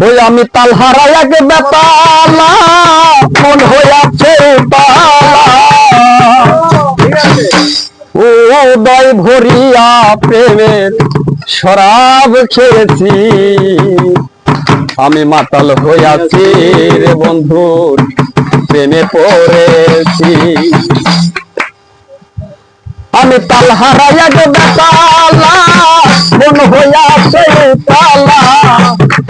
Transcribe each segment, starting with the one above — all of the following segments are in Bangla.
ওই আমি তাল হারাই আগে বেতালা মন হইয়াছে তালা ও দয় ভরিয়া প্রেমের শরাব খেয়েছি আমি মাতাল হইয়াছি রে বন্ধুর প্রেমে পড়েছি আমি তাল হারাই আগে বেতালা মন হইয়াছে তালা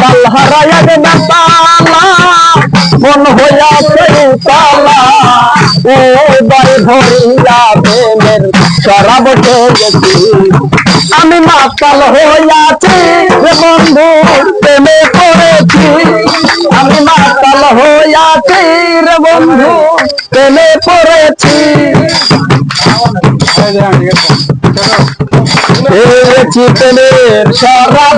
তাল হারাই আগে বেতালা মন হইয়াছে তালা ও দয় ভরিয়া প্রেমের শরাব খেয়েছি আমি মাতাল হইয়াছি রে বন্ধু প্রেমে পড়েছি আমি মাতাল হইয়াছি রে বন্ধু প্রেমে পড়েছি পেয়েছি প্রেমের শরাব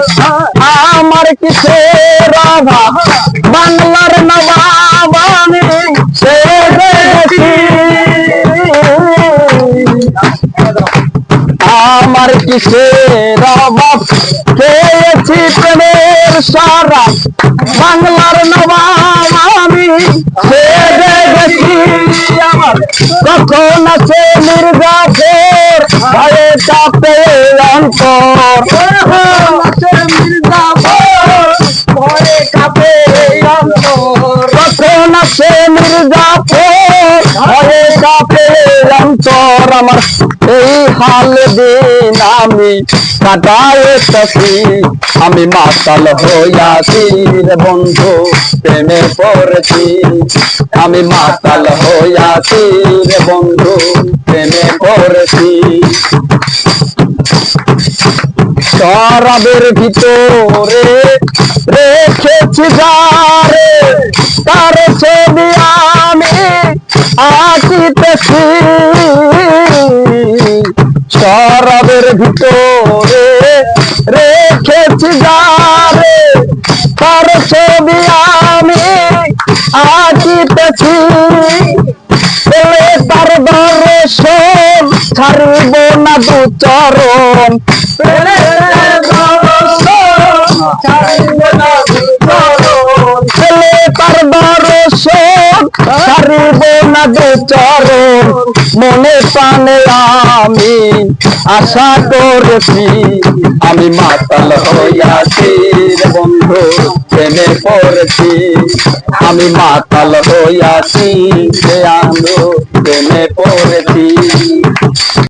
আমার কিসের অভাব বাংলার নবাব আমি সেরেছি আমার কিসের অভাব পেয়েছি প্রেমের শরাব বাংলার নবাব আমি সেরেছি আমার কখন আছে মির্জাফর ভয়ে কাঁপে অন্তর মির্জাফর ভয়ে কাঁপে অন্তর কখন আছে মির্জাফর ভয়ে কাঁপে অন্তর আমার এই হাল দিন আমি কাটাইতেছি আমি মাতাল হইয়াছি রে বন্ধু প্রেমে পড়েছি আমি মাতাল হইয়াছি রে বন্ধু প্রেমে পড়েছি শরাবের ভিতরে রেখেছি যারে তার ছবি আমি আঁকিতেছি শরাবের ভিতরে রেখেছি যারে তার ছবি আমি আঁকিতেছি তার দর্শন ছাড়ব না দু চরণ তার দর্শন ছাড়ব না দু চরণ মনে প্রাণে আমি আশা করেছি আমি মাতাল হইয়াছি রে বন্ধু প্রেমে পড়েছি আমি মাতাল হইয়াছি রে আমি প্রেমে পড়েছি